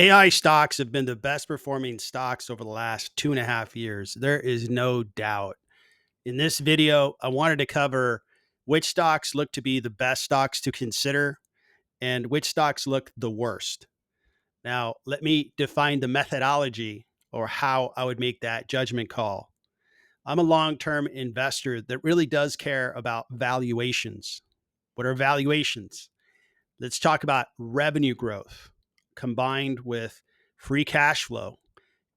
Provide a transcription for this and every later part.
AI stocks have been the best performing stocks over the last 2.5 years. There is no doubt. In this video, I wanted to cover which stocks look to be the best stocks to consider and which stocks look the worst. Now, let me define the methodology or how I would make that judgment call. I'm a long term investor that really does care about valuations. What are valuations? Let's talk about revenue growth combined with free cash flow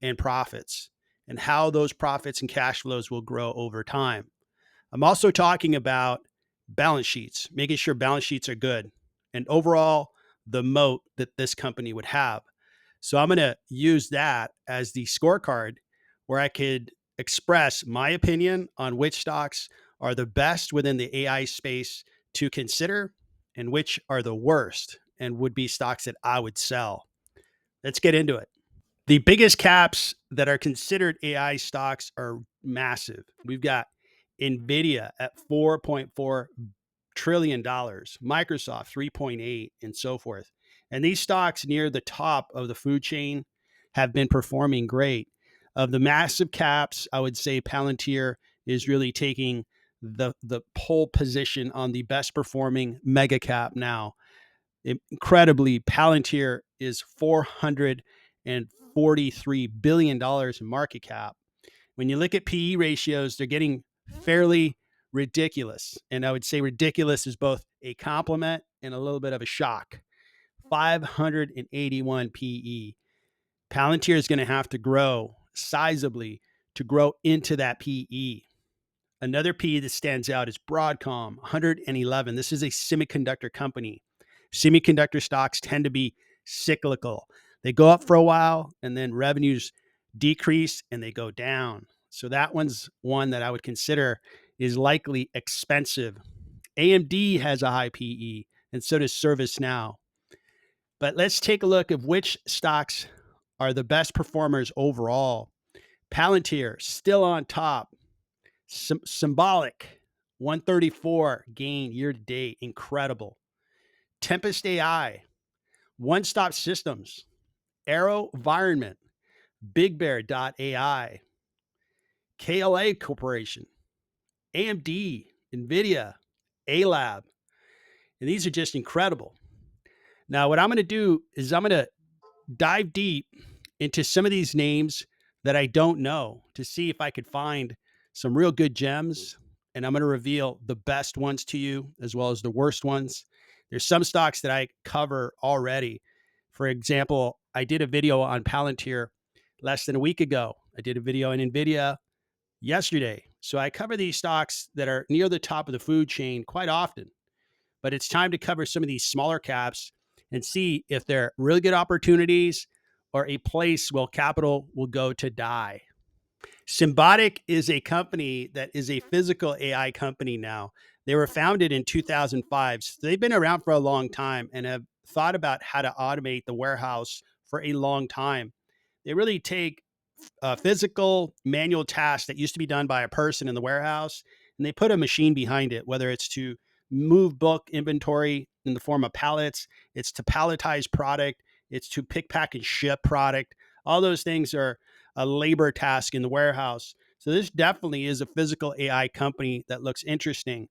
and profits and how those profits and cash flows will grow over time. I'm also talking about balance sheets, making sure balance sheets are good and overall the moat that this company would have. So I'm going to use that as the scorecard where I could express my opinion on which stocks are the best within the AI space to consider and which are the worst and would be stocks that I would sell. Let's get into it. The biggest caps that are considered AI stocks are massive. We've got Nvidia at $4.4 trillion, Microsoft 3.8, and so forth. And these stocks near the top of the food chain have been performing great. Of the massive caps, I would say Palantir is really taking the pole position on the best performing mega cap now. Incredibly, Palantir is $443 billion in market cap. When you look at PE ratios, they're getting fairly ridiculous. And I would say ridiculous is both a compliment and a little bit of a shock. 581 PE. Palantir is going to have to grow sizably to grow into that PE. Another PE that stands out is Broadcom, 111. This is a semiconductor company. Semiconductor stocks tend to be cyclical. They go up for a while and then revenues decrease and they go down. So that one's one that I would consider is likely expensive. AMD has a high PE and so does ServiceNow. But let's take a look at which stocks are the best performers overall. Palantir still on top. Symbolic 134 gain year to date, incredible. Tempus AI, One Stop Systems, Arrow Environment, Big Bear.ai, KLA Corporation, AMD, NVIDIA, A-Lab. And these are just incredible. Now, what I'm going to do is I'm going to dive deep into some of these names that I don't know to see if I could find some real good gems. And I'm going to reveal the best ones to you as well as the worst ones. There's some stocks that I cover already. For example, I did a video on Palantir less than a week ago. I did a video on NVIDIA yesterday. So I cover these stocks that are near the top of the food chain quite often. But it's time to cover some of these smaller caps and see if they're really good opportunities or a place where capital will go to die. Symbotic is a company that is a physical AI company now. They were founded in 2005. So they've been around for a long time and have thought about how to automate the warehouse for a long time. They really take physical manual tasks that used to be done by a person in the warehouse and they put a machine behind it, whether it's to move bulk inventory in the form of pallets, it's to palletize product, it's to pick, pack, and ship product. All those things are a labor task in the warehouse. So this definitely is a physical AI company that looks interesting.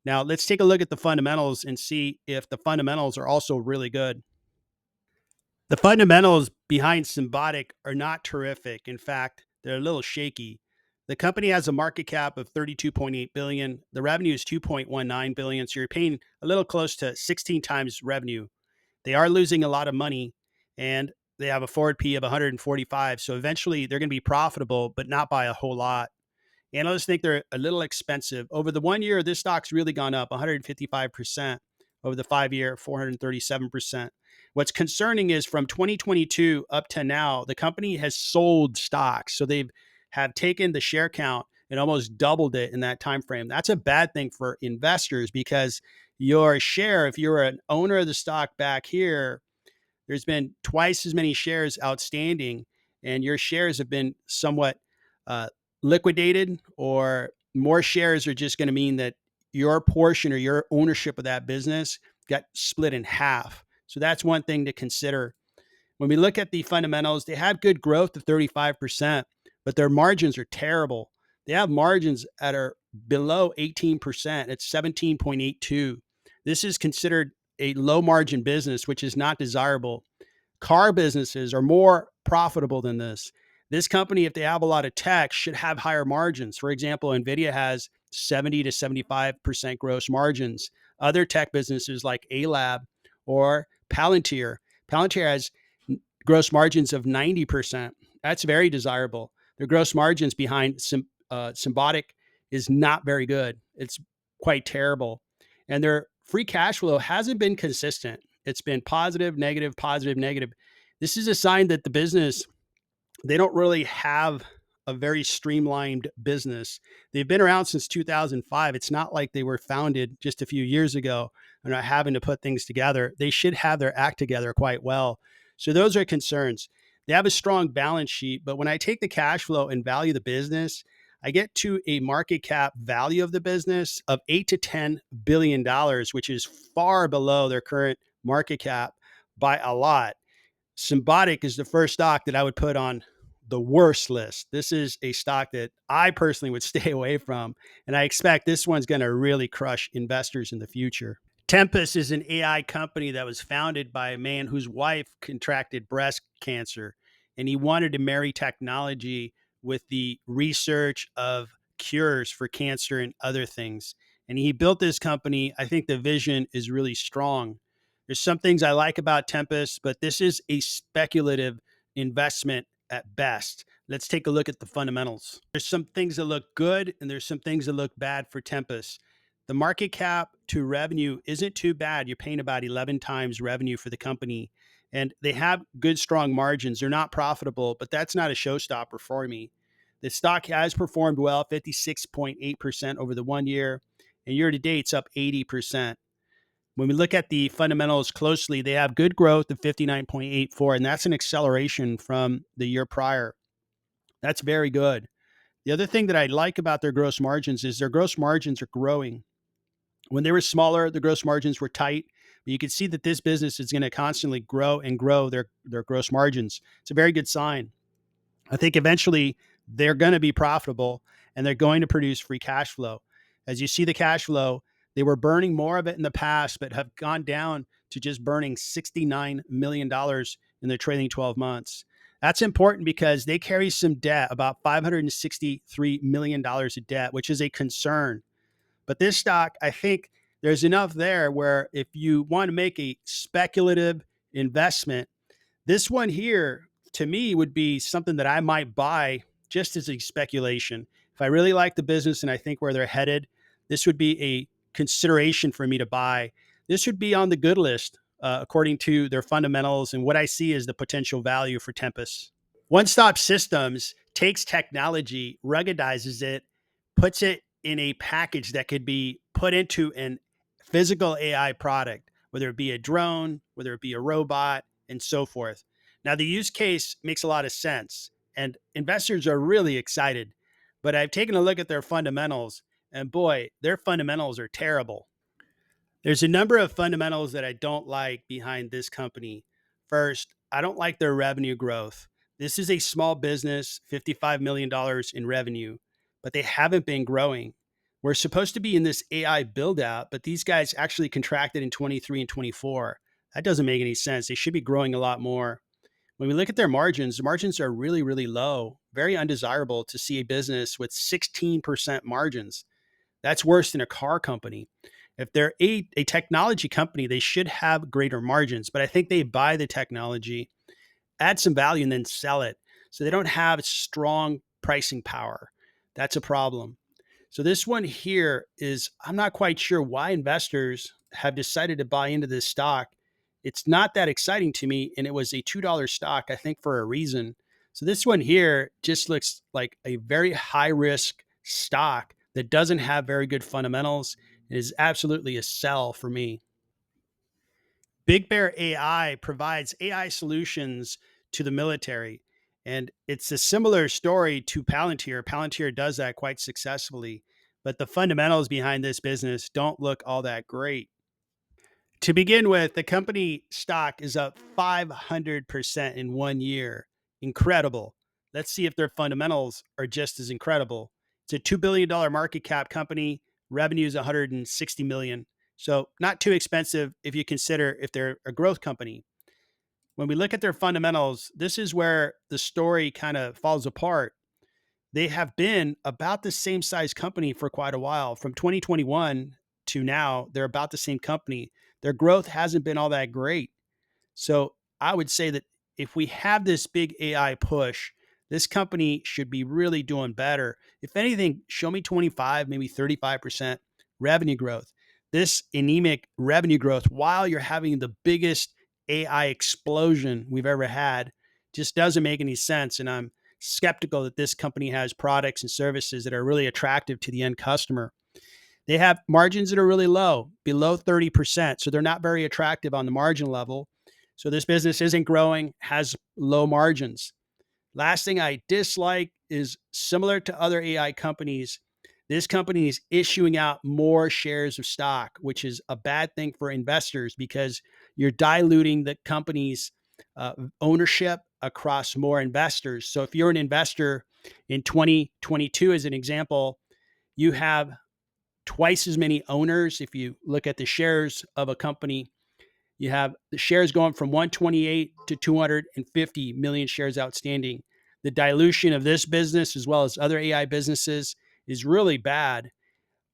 Now let's take a look at the fundamentals and see if the fundamentals are also really good. The fundamentals behind Symbotic are not terrific. In fact, they're a little shaky. The company has a market cap of 32.8 billion. The revenue is 2.19 billion. So you're paying a little close to 16 times revenue. They are losing a lot of money and they have a forward P of 145. So eventually they're going to be profitable, but not by a whole lot. Analysts think they're a little expensive. Over the 1 year, this stock's really gone up 155%. Over the 5 year, 437%. What's concerning is from 2022 up to now, the company has sold stocks. So they've have taken the share count and almost doubled it in that time frame. That's a bad thing for investors because your share, if you're an owner of the stock back here, there's been twice as many shares outstanding and your shares have been somewhat liquidated, or more shares are just going to mean that your portion or your ownership of that business got split in half. So that's one thing to consider. When we look at the fundamentals, they have good growth of 35%, but their margins are terrible. They have margins that are below 18%. It's 17.82. This is considered a low margin business, which is not desirable. Car businesses are more profitable than this. This company, if they have a lot of tech, should have higher margins. For example, NVIDIA has 70 to 75% gross margins. Other tech businesses like ALab or Palantir has gross margins of 90%. That's very desirable. Their gross margins behind Symbotic is not very good. It's quite terrible. And their free cash flow hasn't been consistent. It's been positive, negative, positive, negative. This is a sign that the business, they don't really have a very streamlined business. They've been around since 2005. It's not like they were founded just a few years ago and are having to put things together. They should have their act together quite well. So those are concerns. They have a strong balance sheet, but when I take the cash flow and value the business, I get to a market cap value of the business of $8 to $10 billion, which is far below their current market cap by a lot. Symbotic is the first stock that I would put on the worst list. This is a stock that I personally would stay away from, and I expect this one's going to really crush investors in the future. Tempus is an AI company that was founded by a man whose wife contracted breast cancer, and he wanted to marry technology with the research of cures for cancer and other things. And he built this company. I think the vision is really strong. There's some things I like about Tempus, but this is a speculative investment at best. Let's take a look at the fundamentals. There's some things that look good and there's some things that look bad for Tempus. The market cap to revenue isn't too bad. You're paying about 11 times revenue for the company, and they have good, strong margins. They're not profitable, but that's not a showstopper for me. The stock has performed well, 56.8% over the 1 year, and year to date, it's up 80%. When we look at the fundamentals closely, they have good growth of 59.84, and that's an acceleration from the year prior. That's very good. The other thing that I like about their gross margins is their gross margins are growing. When they were smaller, the gross margins were tight. But you can see that this business is going to constantly grow and grow their gross margins. It's a very good sign. I think eventually they're going to be profitable and they're going to produce free cash flow. As you see the cash flow, they were burning more of it in the past, but have gone down to just burning $69 million in their trailing 12 months. That's important because they carry some debt, about $563 million of debt, which is a concern. But this stock, I think there's enough there where if you want to make a speculative investment, this one here to me would be something that I might buy just as a speculation. If I really like the business and I think where they're headed, this would be a consideration for me to buy. This would be on the good list according to their fundamentals and what I see as the potential value for Tempest. One Stop Systems takes technology, ruggedizes it, puts it in a package that could be put into an physical AI product, whether it be a drone, whether it be a robot, and so forth. Now, the use case makes a lot of sense, and investors are really excited. But I've taken a look at their fundamentals, and boy, their fundamentals are terrible. There's a number of fundamentals that I don't like behind this company. First, I don't like their revenue growth. This is a small business, $55 million in revenue, but they haven't been growing. We're supposed to be in this AI build out, but these guys actually contracted in 23 and 24. That doesn't make any sense. They should be growing a lot more. When we look at their margins, the margins are really, really low, very undesirable to see a business with 16% margins. That's worse than a car company. If they're a technology company, they should have greater margins, but I think they buy the technology, add some value, and then sell it. So they don't have strong pricing power. That's a problem. So this one here is, I'm not quite sure why investors have decided to buy into this stock. It's not that exciting to me, and it was a $2 stock, I think, for a reason. So this one here just looks like a very high risk stock that doesn't have very good fundamentals. It is absolutely a sell for me. Big Bear AI provides AI solutions to the military. And it's a similar story to Palantir. Palantir does that quite successfully, but the fundamentals behind this business don't look all that great. To begin with, the company stock is up 500% in 1 year. Incredible. Let's see if their fundamentals are just as incredible. It's a $2 billion market cap company. Revenue is 160 million. So not too expensive if you consider if they're a growth company. When we look at their fundamentals, this is where the story kind of falls apart. They have been about the same size company for quite a while. From 2021 to now, they're about the same company. Their growth hasn't been all that great. So I would say that if we have this big AI push, this company should be really doing better. If anything, show me 25, maybe 35% revenue growth. This anemic revenue growth, while you're having the biggest AI explosion we've ever had, just doesn't make any sense. And I'm skeptical that this company has products and services that are really attractive to the end customer. They have margins that are really low, below 30%. So they're not very attractive on the margin level. So this business isn't growing, has low margins. Last thing I dislike is similar to other AI companies. This company is issuing out more shares of stock, which is a bad thing for investors because you're diluting the company's ownership across more investors. So if you're an investor in 2022, as an example, you have twice as many owners. If you look at the shares of a company, you have the shares going from 128 to 250 million shares outstanding. The dilution of this business, as well as other AI businesses, is really bad.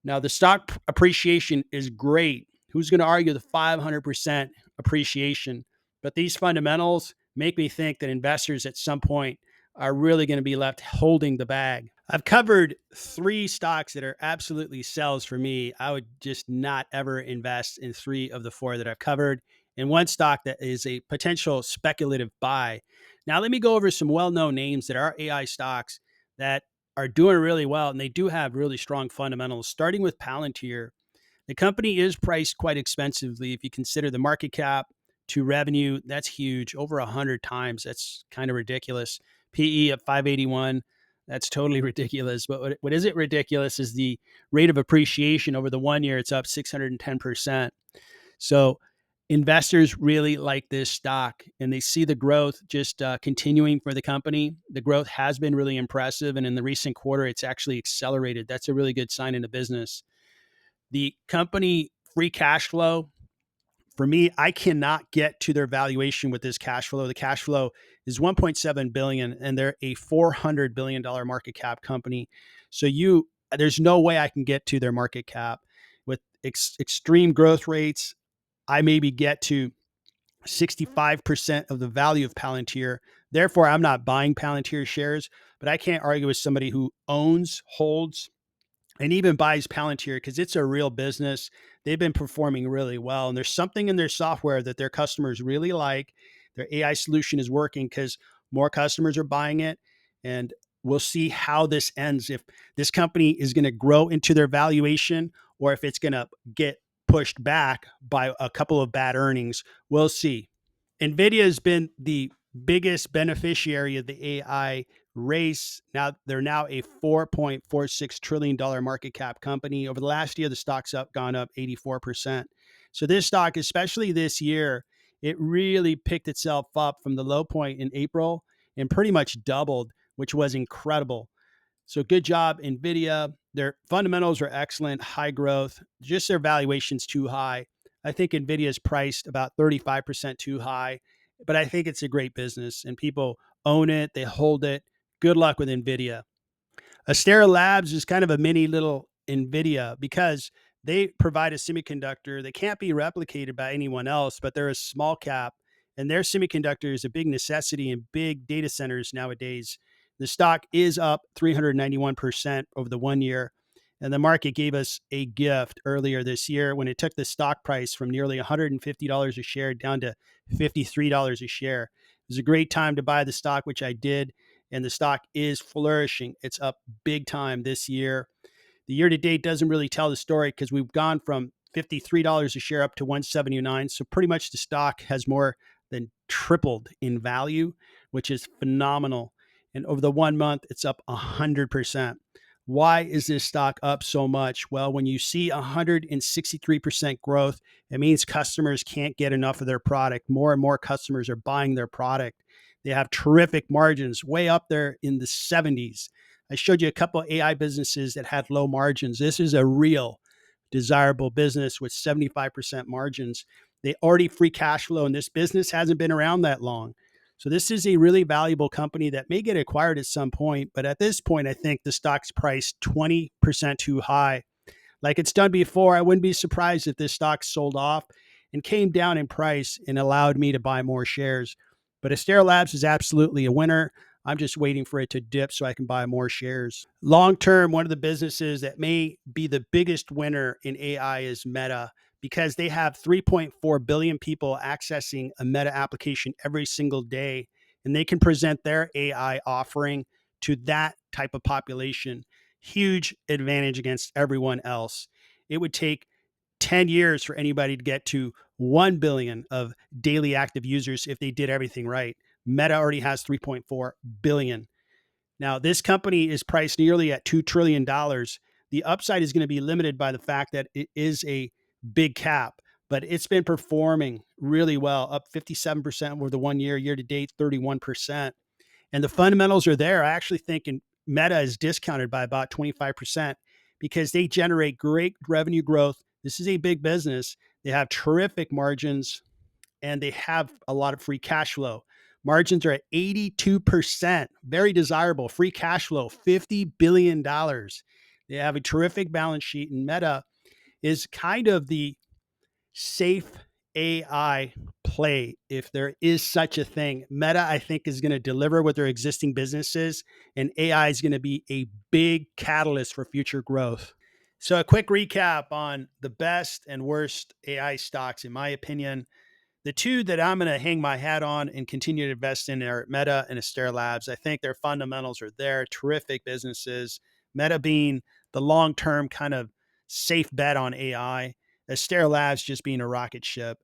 Now, the stock appreciation is great. Who's going to argue the 500% appreciation? But these fundamentals make me think that investors at some point are really going to be left holding the bag. I've covered three stocks that are absolutely sells for me. I would just not ever invest in three of the four that I've covered, and one stock that is a potential speculative buy. Now, let me go over some well known names that are AI stocks that are doing really well, and they do have really strong fundamentals, starting with Palantir. The company is priced quite expensively if you consider the market cap to revenue. That's huge, over 100 times. That's kind of ridiculous. PE at 581. That's totally ridiculous. But what isn't ridiculous is the rate of appreciation over the 1 year. It's up 610%. So investors really like this stock and they see the growth just continuing for the company. The growth has been really impressive. And in the recent quarter, it's actually accelerated. That's a really good sign in the business. The company free cash flow, for me, I cannot get to their valuation with this cash flow. The cash flow is 1.7 billion and they're a $400 billion market cap company. So there's no way I can get to their market cap with extreme growth rates. I maybe get to 65% of the value of Palantir. Therefore, I'm not buying Palantir shares, but I can't argue with somebody who owns, holds, and even buys Palantir because it's a real business. They've been performing really well. And there's something in their software that their customers really like. Their AI solution is working because more customers are buying it. And we'll see how this ends. If this company is going to grow into their valuation or if it's going to get pushed back by a couple of bad earnings, we'll see. NVIDIA has been the biggest beneficiary of the AI race. Now they're now a $4.46 trillion market cap company. Over the last year, the stock's gone up 84%. So this stock, especially this year, it really picked itself up from the low point in April and pretty much doubled, which was incredible. So good job, NVIDIA. Their fundamentals are excellent, high growth, just their valuation's too high. I think NVIDIA is priced about 35% too high, but I think it's a great business and people own it, they hold it. Good luck with NVIDIA. Astera Labs is kind of a mini little NVIDIA because they provide a semiconductor that can't be replicated by anyone else, but they're a small cap and their semiconductor is a big necessity in big data centers nowadays. The stock is up 391% over the 1 year. And the market gave us a gift earlier this year when it took the stock price from nearly $150 a share down to $53 a share. It was a great time to buy the stock, which I did. And the stock is flourishing. It's up big time this year. The year to date doesn't really tell the story because we've gone from $53 a share up to 179. So pretty much the stock has more than tripled in value, which is phenomenal. And over the 1 month, it's up 100%. Why is this stock up so much? Well, when you see 163% growth, it means customers can't get enough of their product. More and more customers are buying their product. They have terrific margins, way up there in the 70s. I showed you a couple of AI businesses that had low margins. This is a real desirable business with 75% margins. They already free cash flow, and this business hasn't been around that long. So this is a really valuable company that may get acquired at some point. But at this point, I think the stock's priced 20% too high. Like it's done before, I wouldn't be surprised if this stock sold off and came down in price and allowed me to buy more shares. But Astera Labs is absolutely a winner. I'm just waiting for it to dip so I can buy more shares. Long term, one of the businesses that may be the biggest winner in AI is Meta because they have 3.4 billion people accessing a Meta application every single day, and they can present their AI offering to that type of population. Huge advantage against everyone else. It would take 10 years for anybody to get to 1 billion of daily active users if they did everything right. Meta already has 3.4 billion. Now, this company is priced nearly at $2 trillion. The upside is going to be limited by the fact that it is a big cap, but it's been performing really well, up 57% over the 1 year, year to date, 31%. And the fundamentals are there. I actually think Meta is discounted by about 25% because they generate great revenue growth. This is a big business. They have terrific margins and they have a lot of free cash flow. Margins are at 82%, very desirable. Free cash flow, $50 billion. They have a terrific balance sheet, and Meta is kind of the safe AI play, if there is such a thing. Meta, I think, is going to deliver with their existing businesses, and AI is going to be a big catalyst for future growth. So, a quick recap on the best and worst AI stocks, in my opinion. The two that I'm going to hang my hat on and continue to invest in are Meta and Astera Labs. I think their fundamentals are there, terrific businesses. Meta being the long term kind of safe bet on AI, Astera Labs just being a rocket ship.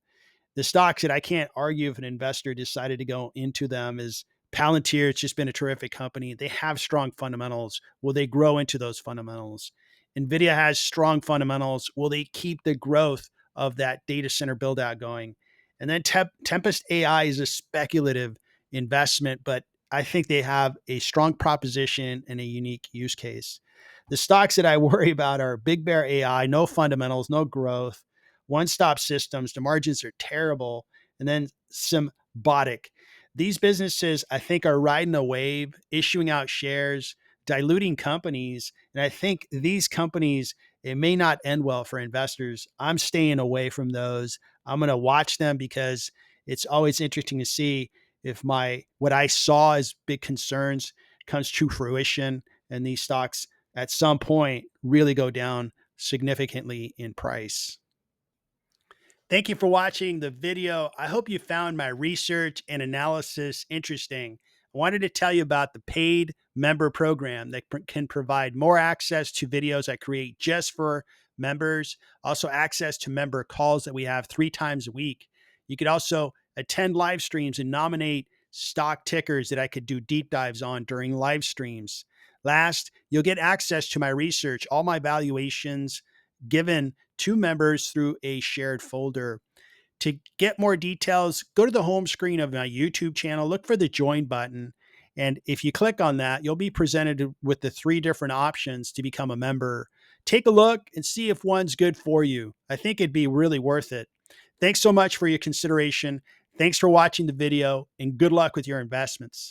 The stocks that I can't argue if an investor decided to go into them is Palantir. It's just been a terrific company. They have strong fundamentals. Will they grow into those fundamentals? NVIDIA has strong fundamentals. Will they keep the growth of that data center build out going? And then Tempest AI is a speculative investment, but I think they have a strong proposition and a unique use case. The stocks that I worry about are Big Bear AI, no fundamentals, no growth. One Stop Systems, the margins are terrible. And then Symbotic. These businesses, I think, are riding a wave, issuing out shares, diluting companies. And I think these companies, it may not end well for investors. I'm staying away from those. I'm going to watch them because it's always interesting to see if my what I saw as big concerns comes to fruition and these stocks at some point really go down significantly in price. Thank you for watching the video. I hope you found my research and analysis interesting. I wanted to tell you about the paid member program that can provide more access to videos I create just for members, also access to member calls that we have 3 times a week. You could also attend live streams and nominate stock tickers that I could do deep dives on during live streams. Last, you'll get access to my research, all my valuations given to members through a shared folder. To get more details, go to the home screen of my YouTube channel, look for the join button. And if you click on that, you'll be presented with the 3 different options to become a member. Take a look and see if one's good for you. I think it'd be really worth it. Thanks so much for your consideration. Thanks for watching the video and good luck with your investments.